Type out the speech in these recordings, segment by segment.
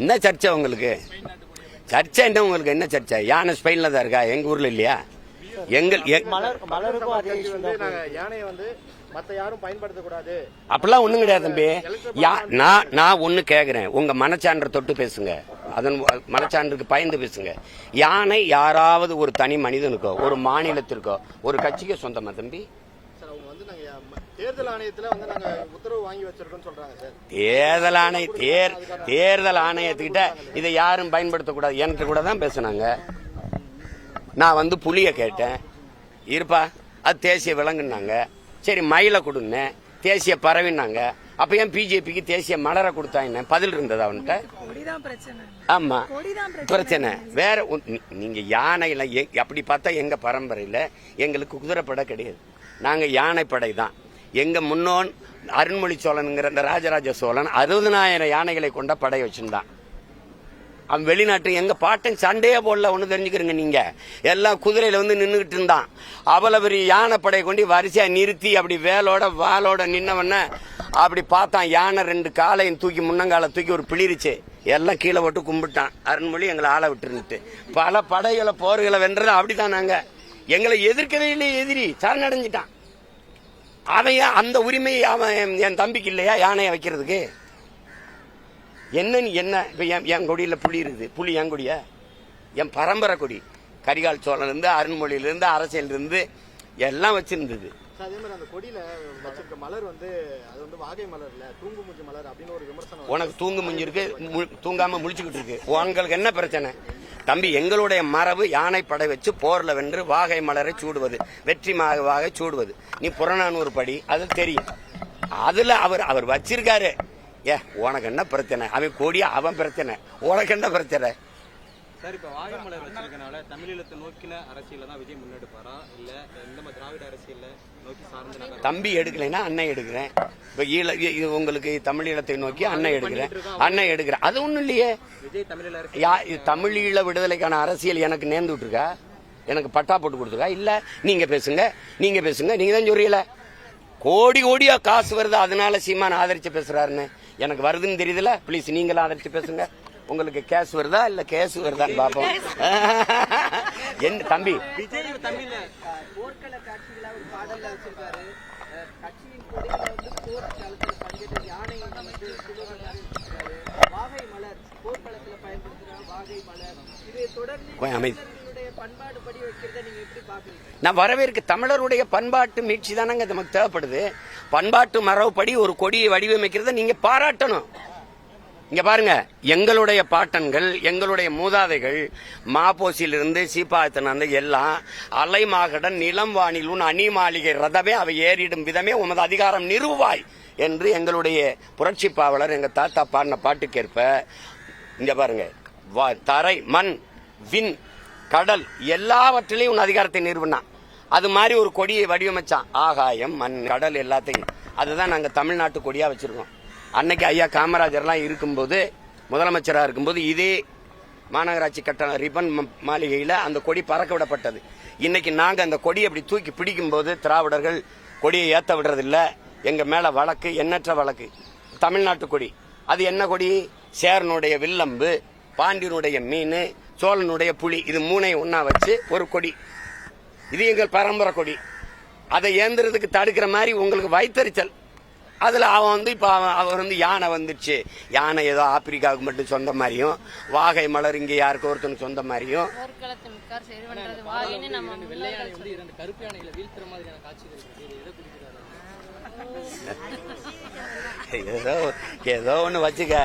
என்ன சர்ச்சை உங்களுக்கு? சர்ச்சை என்ன உங்களுக்கு? என்ன சர்ச்சை? யானை ஸ்பெயின்ல தான் இருக்கா? எங்க ஊர்ல இல்லையா? அப்படிலாம் ஒண்ணும் கிடையாது தம்பி. நான் ஒண்ணு கேக்குறேன், உங்க மனச்சான்ற தொட்டு பேசுங்க, அதன் மனச்சான்றுக்கு பயந்து பேசுங்க. யானை யாராவது ஒரு தனி மனிதனுக்கோ ஒரு மாநிலத்திற்கோ ஒரு கட்சிக்கோ சொந்தமா தம்பி? தேர்தல் ஆணையத்துல நாங்க உத்தரவு வாங்கி வச்சிருக்கோம் சொல்றாங்க சார். தேர்தல் ஆணையத்துக்கிட்ட இதை யாரும் பயன்படுத்தக்கூடாது என்கிட்ட கூட தான் பேசினாங்க. நான் புலிய கேட்டேன், இருப்பா அது தேசிய விலங்குனாங்க. சரி மயிலை கொடுங்க, தேசிய பறவைனாங்க. அப்ப ஏன் பிஜேபிக்கு தேசிய மலரை கொடுத்தாங்க? பதில் இருந்தது அவன்கிட்ட? ஆமா பிரச்சனை வேற. நீங்க யானையில அப்படி பார்த்தா எங்க பரம்பரையில எங்களுக்கு குதிரைப்படை கிடையாது, நாங்க யானைப்படை தான். எங்க முன்னோன் அருண்மொழி சோழனுங்கிற அந்த ராஜராஜ சோழன் 60,000 யானைகளை கொண்ட படை வச்சிருந்தான். அவன் வெளிநாட்டு எங்க பாட்டன் சண்டையே போடல. ஒண்ணு தெரிஞ்சுக்கிறீங்க, நீங்க எல்லாம் குதிரையில நின்றுகிட்டு இருந்தான். அவ்வளவு பெரிய யானைப்படை கொண்டு வரிசையா நிறுத்தி அப்படி வேலோட வாளோட நின்னவன அப்படி பார்த்தான். யானை 2 காலையும் தூக்கி முன்னங்கால தூக்கி ஒரு பிளிரிச்சு எல்லாம் கீழே போட்டு கும்பிட்டான். அருண்மொழி எங்களை ஆள விட்டுருந்துட்டு பல படைகளை போர்களை வென்றது அப்படித்தான். நாங்க எங்களை எதிர்க்கவே இல்லையே, எதிரி சரணடைஞ்சிட்டான். அவன் அந்த உரிமை அவன் என் தம்பிக்கு இல்லையா யானையை வைக்கிறதுக்கு? என்ன இப்ப என் கொடியில புலி இருக்குது, புலி என் கொடியா? என் பரம்பரை கொடி. கரிகால் சோழன் இருந்து அருண்மொழியில இருந்து அரசியல் இருந்து எல்லாம் வச்சிருந்தது. அதே மாதிரி அந்த கொடியில வச்சிருக்க மலர் அது வாகை மலர் இல்ல, தூங்கு மூஞ்சி மலர் அப்படின்னு ஒரு விமர்சனம். உனக்கு தூங்கு மூஞ்சி இருக்கு, தூங்காம முழிச்சுக்கிட்டு இருக்கு. உங்களுக்கு என்ன பிரச்சனை தம்பி? எங்களுடைய மரபு யானை படை வச்சு போர்ல வென்று வாகை மலரை சூடுவது, வெற்றி வாகை சூடுவது. நீ புறநானூறு படி, அது தெரியும். அதுல அவர் வச்சிருக்காரு. உனக்கு என்ன பிரச்சனை? அவன் கோடியா அவன் பிரச்சனை, உனக்கு என்ன பிரச்சனை? சார், இப்ப வாகை மலர் வச்சிருக்கனால தமிழீழத்தை நோக்கின அரசியல தான் விஜய் முன்னெடுப்பாரா இல்ல இந்த திராவிட அரசியல நோக்கி சார்ந்த? தம்பி எடுக்கலைன்னா அண்ணன் எடுக்கிறேன். இப்ப உங்களுக்கு தமிழீழத்தை நோக்கி அண்ணன் எடுக்கிறேன். அது ஒண்ணும் இல்லையே. விஜய் தமிழீழ விடுதலைக்கான அரசியல் எனக்கு நேர்ந்து விட்டுருக்கா? எனக்கு பட்டா போட்டு கொடுத்துருக்கா? இல்ல. நீங்க பேசுங்க. நீங்க தான் சொல்றீங்கள கோடி கோடியா காசு வருது அதனால சீமான் ஆதரிச்சு பேசுறாருன்னு. எனக்கு வருதுன்னு தெரியுதுல. பிளீஸ் நீங்களும் ஆதரிச்சு பேசுங்க. உங்களுக்கு கேஸ் வருதா இல்ல கேஸ் வருதான்னு பாப்போம். என்ன தம்பி? விஜய் தமிழ்ல போர்க்கள காட்சிகளா ஒரு பாடல்ல வச்சிருக்காரு. கட்சியின் கொடியில போர்க்களத்துல பங்கேற்ற யானை வாகை மலர் போர்க்களத்துல பயன்படுத்துற வாகை மலர். இதை தொடர்ந்து பண்பாடு படி வைக்கிறத நீங்க எப்படி பாக்குறீங்க? நான் வரவேற்க தமிழருடைய பண்பாட்டு மீட்சி தானங்க நமக்கு தேவைப்படுது. பண்பாட்டு மரபுப்படி ஒரு கொடியை வடிவமைக்கிறத நீங்க பாராட்டணும். இங்க பாருங்க, எங்களுடைய பாட்டன்கள் எங்களுடைய மூதாதைகள் மாப்போசிலிருந்து சீப்பாயத்தின எல்லாம் அலைமாகடன் நிலம் வானில் உன் அணி மாளிகை ரதமே அவை ஏறிடும் விதமே உமது அதிகாரம் நிறுவாய் என்று எங்களுடைய புரட்சி பாவலர் எங்க தாத்தா பாடின பாட்டுக்கேற்ப இங்க பாருங்க, தரை மண் விண் கடல் எல்லாவற்றிலையும் உன் அதிகாரத்தை நிறுவனான். அது மாதிரி ஒரு கொடியை வடிவமைச்சான். ஆகாயம் மண் கடல் எல்லாத்தையும். அதுதான் நாங்க தமிழ்நாட்டு கொடியா வச்சிருக்கோம். அன்னைக்கு ஐயா காமராஜர்லாம் இருக்கும்போது, முதலமைச்சராக இருக்கும்போது இதே மாநகராட்சி கட்டண ரிப்பன் மாளிகையில் அந்த கொடி பறக்க விடப்பட்டது. இன்னைக்கு நாங்கள் அந்த கொடியை அப்படி தூக்கி பிடிக்கும் போது திராவிடர்கள் கொடியை ஏற்ற விடுறதில்ல. எங்க மேல வழக்கு, எண்ணற்ற வழக்கு. தமிழ்நாட்டு கொடி அது என்ன கொடி? சேரனுடைய வில்லம்பு, பாண்டியனுடைய மீன், சோழனுடைய புலி, இது 3ஐயும் ஒன்னா வச்சு ஒரு கொடி. இது எங்கள் பரம்பரை கொடி. அதை ஏந்திரத்துக்கு தடுக்கிற மாதிரி உங்களுக்கு வைத்தறிச்சல். அதுல அவன் இப்ப அவர் யானை வந்துடுச்சு, யானை ஏதோ ஆப்பிரிக்காவுக்கு மட்டும் சொந்த மாதிரியும், வாகை மலர் இங்க யாருக்கு ஒருத்தனுக்கு சொந்த மாதிரியும். ஏதோ ஒண்ணு வச்சுக்க,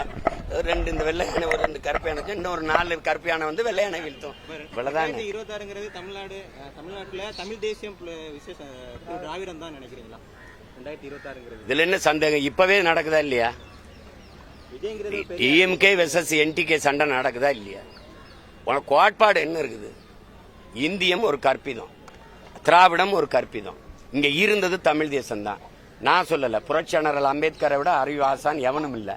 2 இந்த வெள்ளை யானை, ஒரு 2 கருப்பு யானை, இன்னொரு 4 கருப்பு யானை வெள்ளை யானை வீழ்த்தும். இவ்வளவுதான். 2026 தமிழ்நாட்டுல தமிழ் தேசியம் விசேஷ திராவிடம் தான் நினைக்கிறீங்களா? 2026 இதுல என்ன சந்தேகம்? இப்பவே நடக்குதா இல்லையா? டிஎம்கே வெர்சஸ் என்டிகே சண்டை நடக்குதா இல்லையா? உனக்கு கோட்பாடு என்ன இருக்குது? இந்தியம் ஒரு கற்பிதம், திராவிடம் ஒரு கற்பிதம். இங்க இருந்தது தமிழ் தேசம் தான். நான் சொல்லல, புரட்சியாளர் அம்பேத்கரை விட அறிவு ஆசான் எவனும் இல்ல.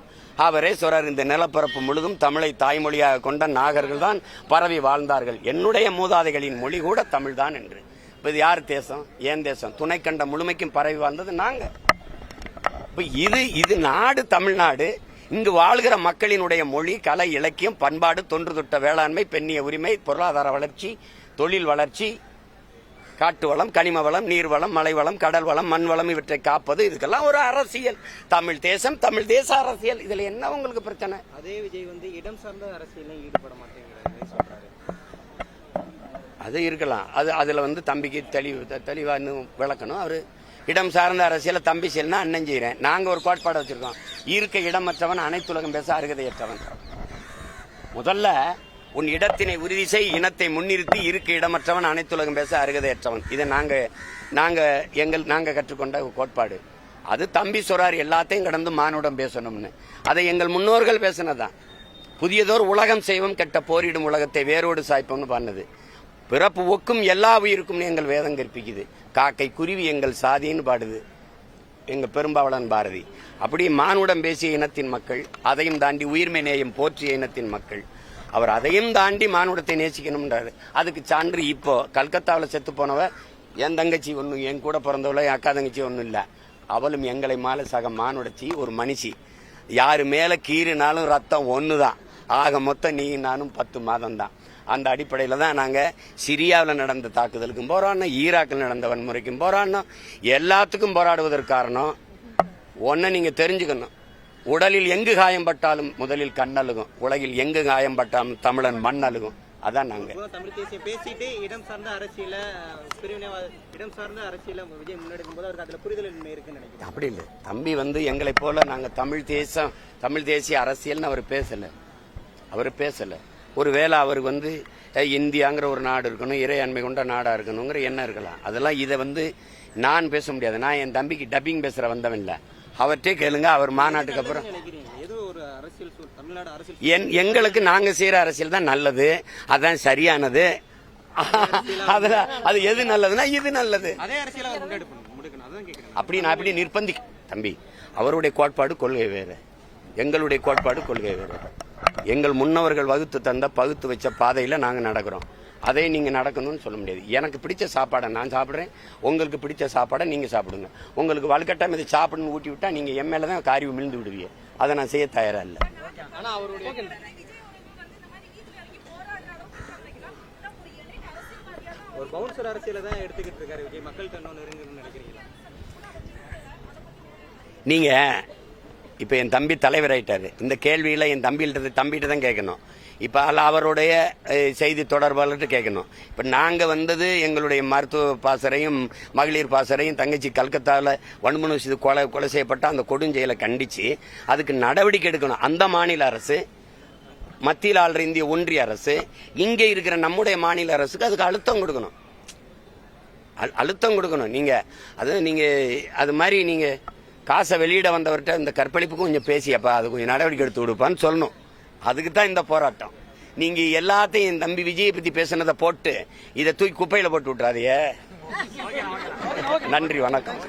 அவரே சொல்றார், இந்த நிலப்பரப்பு முழுதும் தமிழை தாய்மொழியாக கொண்ட நாகர்கள் தான் பரவி வாழ்ந்தார்கள். என்னுடைய மூதாதைகளின் மொழி கூட தமிழ் தான் என்று. இப்ப இது யார் தேசம்? ஏன் தேசம்? துணைக்கண்ட முழுமைக்கும் பரவி வாழ்ந்தது நாங்க. இப்ப இது நாடு தமிழ்நாடு. இங்கு வாழ்கிற மக்களினுடைய மொழி, கலை, இலக்கியம், பண்பாடு, தொன்று தொட்ட வேளாண்மை, பெண்ணிய உரிமை, பொருளாதார வளர்ச்சி, தொழில் வளர்ச்சி, காட்டு வளம், கனிம வளம், நீர் வளம், மலை வளம், கடல் வளம், மண் வளம், இவற்றை காப்பது, இதுக்கெல்லாம் ஒரு அரசியல். தமிழ் தேசம், தமிழ் தேச அரசியல். இதுல என்ன உங்களுக்கு பிரச்சனை? அதே விஜய் வந்து இடம் சார்ந்த அரசியலும் ஈடுபட மாட்டேங்கிறாரு சொல்றாரு. அது இருக்கலாம். அதுல வந்து தம்பிக்கு தெளிவா இன்னும் விளக்கணும். அவரு இடம் சார்ந்த அரசியல தம்பி செய்யலன்னா அண்ணன் செய்யறேன். நாங்க ஒரு கோட்பாடு வச்சிருக்கோம். இருக்க இடமற்றவன் அனைத்துலகம் பேச அருகதையற்றவன். முதல்ல உன் இடத்தினை உறுதி செய், இனத்தை முன்னிறுத்தி இருக்க இடமற்றவன் அனைத்துலகம் பேச அருகதையற்றவன். இதை நாங்க கற்றுக்கொண்ட கோட்பாடு. அது தம்பி சொல்றாரு எல்லாத்தையும் கடந்து மானுடம் பேசணும்னு. அதை எங்கள் முன்னோர்கள் பேசினதான். புதியதோர் உலகம் செய்வோம், கெட்ட போரிடும் உலகத்தை வேரோடு சாய்ப்போம்னு பண்ணது. பிறப்பு ஒக்கும் எல்லா உயிருக்கும் எங்கள் வேதம் கற்பிக்குது. காக்கை குருவி எங்கள் சாதின்னு பாடுது எங்க பெரும்பாவளன் பாரதி. அப்படி மானுடம் பேசிய இனத்தின் மக்கள், அதையும் தாண்டி உயிர்மை நேயம் போற்றிய இனத்தின் மக்கள். அவர் அதையும் தாண்டி மானுடத்தை நேசிக்கணும்ன்றாரு. அதுக்கு சான்று இப்போ கல்கத்தாவில் செத்து போனவ என் தங்கச்சி ஒன்னும், என் கூட பிறந்தவள என் அக்கா தங்கச்சி ஒன்னும் இல்ல. அவளும் எங்களை மேல சக மானுடச்சி ஒரு மனுஷி. யாரு மேல கீறினாலும் ரத்தம் ஒண்ணுதான். ஆக மொத்தம் நீ நானும் 10 மாதம் தான். அந்த அடிப்படையில தான் நாங்க சிரியாவில் நடந்த தாக்குதலுக்கும் போராடணும், ஈராக்கில் நடந்த வன்முறைக்கும் போராடணும். எல்லாத்துக்கும் போராடுவதற்கு காரணம் ஒன்ன நீங்க தெரிஞ்சுக்கணும். உடலில் எங்கு காயம்பட்டாலும் முதலில் கண்ணழுகும், உலகில் எங்கு காயம்பட்டாலும் தமிழன் மண் அழுகும். அதான் நாங்க தமிழ் தேசியம் பேசிட்டு இடம் சார்ந்த அரசியல இடம் சார்ந்த அரசியல விஜய் முன்னெடுக்கும் போது அவருக்கு அதுல புரிதல் இருக்குன்னு நினைக்கிறேன். அப்படி இல்லை. தம்பி வந்து எங்களை போல நாங்க தமிழ் தேசிய அரசியல்னு அவர் பேசல. ஒருவேளை அவருக்கு வந்து இந்தியாங்கிற ஒரு நாடு இருக்கணும், இறையாண்மை கொண்ட நாடா இருக்கணுங்கிற எண்ணம் இருக்கலாம். அதெல்லாம் இதை வந்து நான் பேச முடியாது. நான் என் தம்பிக்கு டப்பிங் பேசுற வந்தவன் இல்ல. அவர்கிட்டே கேளுங்க. அவர் மாநாட்டுக்கு அப்புறம் எங்களுக்கு நாங்க செய்யற அரசியல் தான் நல்லது, அதான் சரியானது. அது எது நல்லதுன்னா இது நல்லது. அப்படி நான் அப்படி நிர்பந்தி தம்பி. அவருடைய கோட்பாடு கொள்கை வேறு, எங்களுடைய கோட்பாடு கொள்கை வேறு. எங்கள் முன்னவர்கள் வகுத்து தந்த பகுத்து வச்ச பாதையில நாங்க நடக்கிறோம். அதை நீங்க நடக்கணும்னு சொல்ல முடியாது. எனக்கு பிடிச்ச சாப்பாடை நான் சாப்பிடுறேன், உங்களுக்கு பிடிச்ச சாப்பாடை நீங்க சாப்பிடுங்க. உங்களுக்கு வலுக்கட்டாயம் இதை சாப்பிடணும்னு ஊட்டி விட்டா நீங்க என் மேலதான் காரி விழுந்து விடுவீங்க. அதை நான் செய்ய தயாரா இல்லை. ஒரு பவுன்சர் அரசியல தான் எடுத்துக்கிட்டு இருக்காரு விஜய். மக்கள் கண்ணோன்னு நெருங்கணும்னு நினைக்கிறீங்களா? நீங்க இப்ப என் தம்பி தலைவர் ஆயிட்டாரு. இந்த கேள்வியில என் தம்பிகிட்ட தான் கேட்கணும். இப்ப அவருடைய செய்தி தொடர்பாளர்கிட்ட கேட்கணும். இப்ப நாங்க வந்தது எங்களுடைய மருத்துவ பாசறையும் மகளிர் பாசறையும் தங்கச்சி கல்கத்தாவில் வன்முறை கொலை செய்யப்பட்ட அந்த கொடுஞ்செயலை கண்டிச்சு அதுக்கு நடவடிக்கை எடுக்கணும். அந்த மாநில அரசு, மத்தியில் ஆள்ற இந்திய ஒன்றிய அரசு, இங்கே இருக்கிற நம்முடைய மாநில அரசுக்கு அதுக்கு அழுத்தம் கொடுக்கணும். நீங்க அது மாதிரி நீங்க காசை வெளியிட வந்தவர்கிட்ட இந்த கற்பழிப்புக்கும் கொஞ்சம் பேசியப்பா அது கொஞ்சம் நடவடிக்கை எடுத்து கொடுப்பான்னு சொல்லணும். அதுக்கு தான் இந்த போராட்டம். நீங்க எல்லாத்தையும் என் தம்பி விஜயை பத்தி பேசினதை போட்டு இதை தூக்கி குப்பையில போட்டு விட்டுறாதீங்க. நன்றி, வணக்கம்.